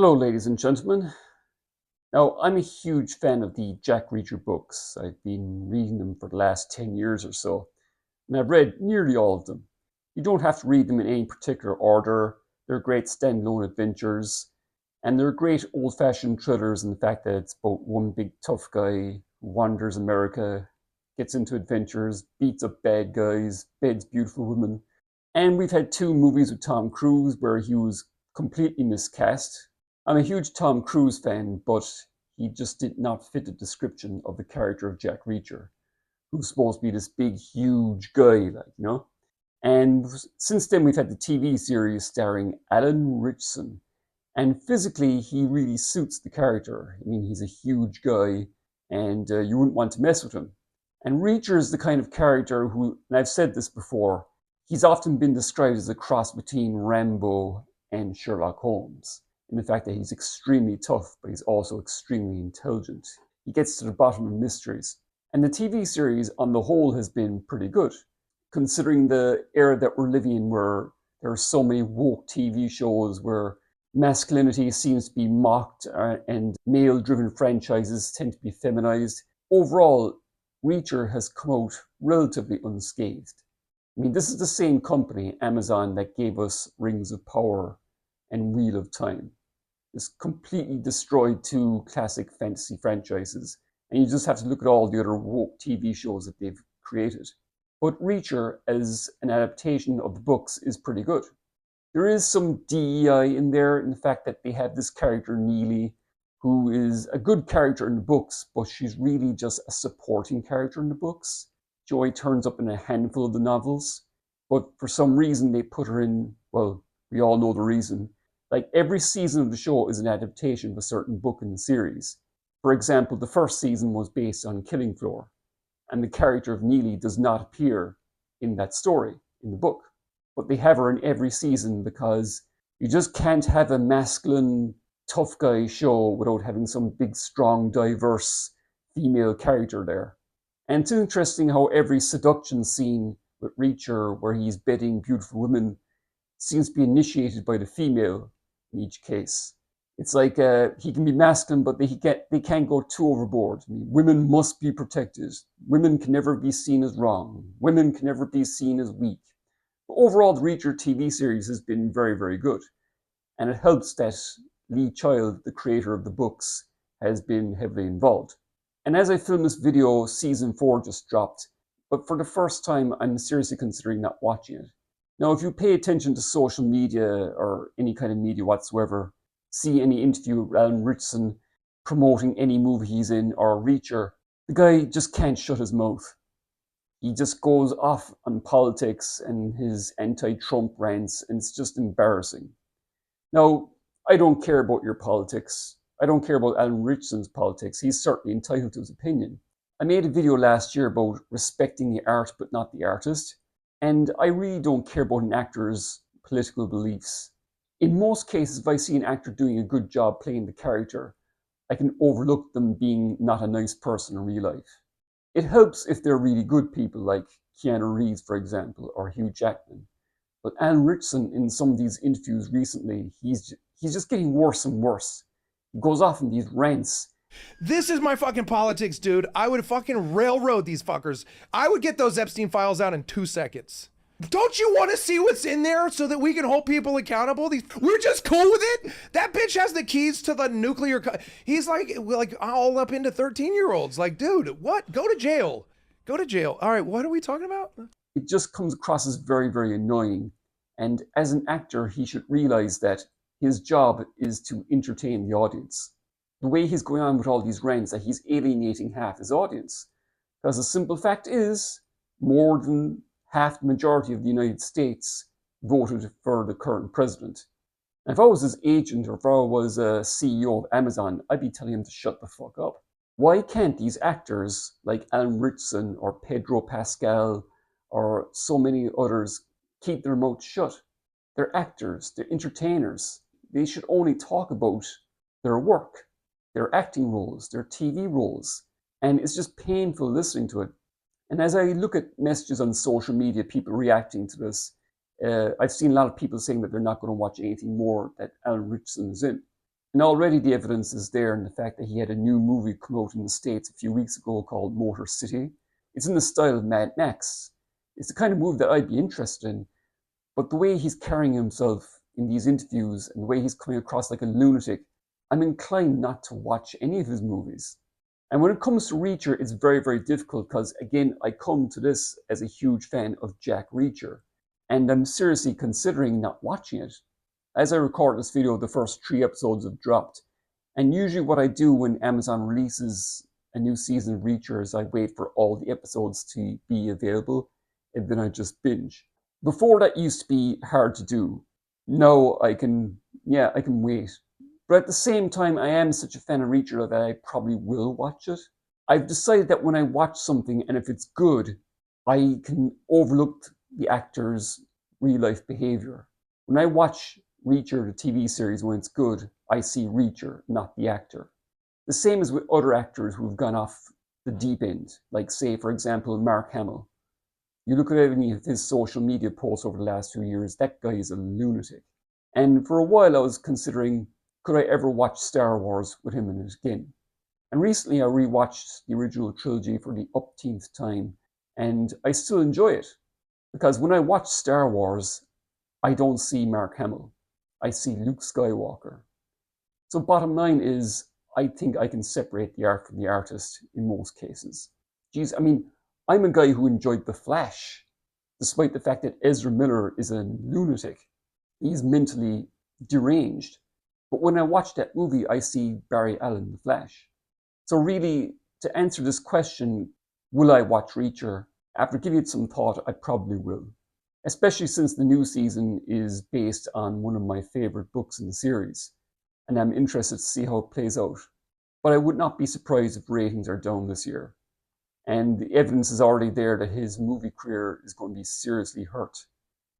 Hello, ladies and gentlemen. Now, I'm a huge fan of the Jack Reacher books. I've been reading them for the last 10 years or so, and I've read nearly all of them. You don't have to read them in any particular order. They're great standalone adventures, and they're great old-fashioned thrillers in the fact that it's about one big tough guy who wanders America, gets into adventures, beats up bad guys, beds beautiful women. And we've had two movies with Tom Cruise where he was completely miscast. I'm a huge Tom Cruise fan, but he just did not fit the description of the character of Jack Reacher, who's supposed to be this big, huge guy, And since then, we've had the TV series starring Alan Ritchson. And physically, he really suits the character. I mean, he's a huge guy, and you wouldn't want to mess with him. And Reacher is the kind of character who, and I've said this before, he's often been described as a cross between Rambo and Sherlock Holmes, in the fact that he's extremely tough, but he's also extremely intelligent. He gets to the bottom of mysteries. And the TV series, on the whole, has been pretty good, considering the era that we're living in where there are so many woke TV shows where masculinity seems to be mocked and male-driven franchises tend to be feminized. Overall, Reacher has come out relatively unscathed. I mean, this is the same company, Amazon, that gave us Rings of Power and Wheel of Time. It's completely destroyed two classic fantasy franchises, and you just have to look at all the other woke TV shows that they've created. But Reacher, as an adaptation of the books, is pretty good. There is some DEI in there, in the fact that they have this character, Neely, who is a good character in the books, but she's really just a supporting character in the books. Joy turns up in a handful of the novels, but for some reason they put her in, well, we all know the reason. Like every season of the show is an adaptation of a certain book in the series. For example, the first season was based on Killing Floor, and the character of Neely does not appear in that story, in the book. But they have her in every season because you just can't have a masculine, tough guy show without having some big, strong, diverse female character there. And it's interesting how every seduction scene with Reacher, where he's bedding beautiful women, seems to be initiated by the female in each case. It's like he can be masculine, but they can't go too overboard. I mean, women must be protected. Women can never be seen as wrong. Women can never be seen as weak. But overall, the Reacher TV series has been very, very good. And it helps that Lee Child, the creator of the books, has been heavily involved. And as I film this video, season 4 just dropped. But for the first time, I'm seriously considering not watching it. Now, if you pay attention to social media or any kind of media whatsoever, see any interview with Alan Ritchson promoting any movie he's in or Reacher, the guy just can't shut his mouth. He just goes off on politics and his anti-Trump rants, and it's just embarrassing. Now, I don't care about your politics. I don't care about Alan Ritchson's politics. He's certainly entitled to his opinion. I made a video last year about respecting the art but not the artist, and I really don't care about an actor's political beliefs. In most cases, if I see an actor doing a good job playing the character, I can overlook them being not a nice person in real life. It helps if they're really good people like Keanu Reeves, for example, or Hugh Jackman. But Alan Ritchson, in some of these interviews recently, he's just getting worse and worse. He goes off in these rants. This is my fucking politics, dude. I would fucking railroad these fuckers. I would get those Epstein files out in 2 seconds. Don't you want to see what's in there so that we can hold people accountable? We're just cool with it. That bitch has the keys to the nuclear. He's like all up into 13-year-olds. Like, dude, what? Go to jail. Go to jail. All right, what are we talking about? It just comes across as very, very annoying. And as an actor, he should realize that his job is to entertain the audience. The way he's going on with all these rants, that he's alienating half his audience. Because the simple fact is, more than half the majority of the United States voted for the current president. And if I was his agent or if I was a CEO of Amazon, I'd be telling him to shut the fuck up. Why can't these actors like Alan Ritchson or Pedro Pascal or so many others keep their mouths shut? They're actors, they're entertainers. They should only talk about their work, their acting roles, their TV roles. And it's just painful listening to it. And as I look at messages on social media, people reacting to this, I've seen a lot of people saying that they're not going to watch anything more that Alan Ritchson is in. And already the evidence is there in the fact that he had a new movie come out in the States a few weeks ago called Motor City. It's in the style of Mad Max. It's the kind of movie that I'd be interested in, but the way he's carrying himself in these interviews and the way he's coming across like a lunatic, I'm inclined not to watch any of his movies. And when it comes to Reacher, it's very, very difficult because, again, I come to this as a huge fan of Jack Reacher, and I'm seriously considering not watching it. As I record this video, the first 3 episodes have dropped, and usually what I do when Amazon releases a new season of Reacher is I wait for all the episodes to be available, and then I just binge. Before that used to be hard to do. Now I can wait. But at the same time, I am such a fan of Reacher that I probably will watch it. I've decided that when I watch something and if it's good, I can overlook the actor's real life behavior. When I watch Reacher, the TV series, when it's good, I see Reacher, not the actor. The same as with other actors who've gone off the deep end, like, say, for example, Mark Hamill. You look at any of his social media posts over the last 2 years, that guy is a lunatic. And for a while I was considering, could I ever watch Star Wars with him in it again? And recently I rewatched the original trilogy for the upteenth time, and I still enjoy it. Because when I watch Star Wars, I don't see Mark Hamill. I see Luke Skywalker. So bottom line is, I think I can separate the art from the artist in most cases. Geez, I mean, I'm a guy who enjoyed The Flash, despite the fact that Ezra Miller is a lunatic. He's mentally deranged. But when I watch that movie, I see Barry Allen, The Flash. So really, to answer this question, will I watch Reacher? After giving it some thought, I probably will. Especially since the new season is based on one of my favorite books in the series, and I'm interested to see how it plays out. But I would not be surprised if ratings are down this year. And the evidence is already there that his movie career is going to be seriously hurt.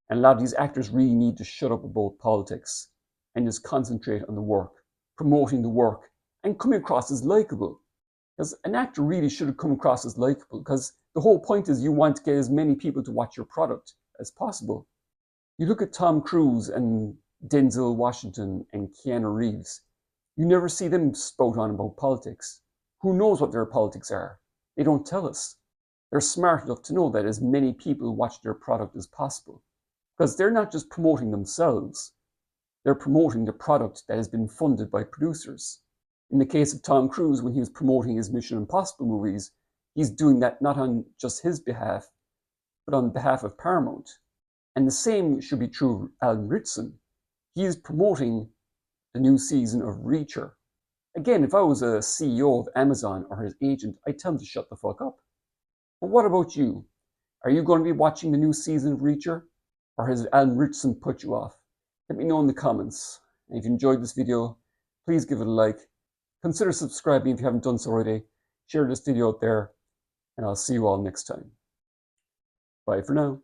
And a lot of these actors really need to shut up about politics and just concentrate on the work, promoting the work, and coming across as likable. Because an actor really should have come across as likable, because the whole point is you want to get as many people to watch your product as possible. You look at Tom Cruise and Denzel Washington and Keanu Reeves, you never see them spout on about politics. Who knows what their politics are? They don't tell us. They're smart enough to know that as many people watch their product as possible. Because they're not just promoting themselves, they're promoting the product that has been funded by producers. In the case of Tom Cruise, when he was promoting his Mission Impossible movies, he's doing that not on just his behalf, but on behalf of Paramount. And the same should be true of Alan Ritchson. He is promoting the new season of Reacher. Again, if I was a CEO of Amazon or his agent, I'd tell him to shut the fuck up. But what about you? Are you going to be watching the new season of Reacher? Or has Alan Ritchson put you off? Let me know in the comments. And if you enjoyed this video, please give it a like. Consider subscribing if you haven't done so already. Share this video out there, and I'll see you all next time. Bye for now.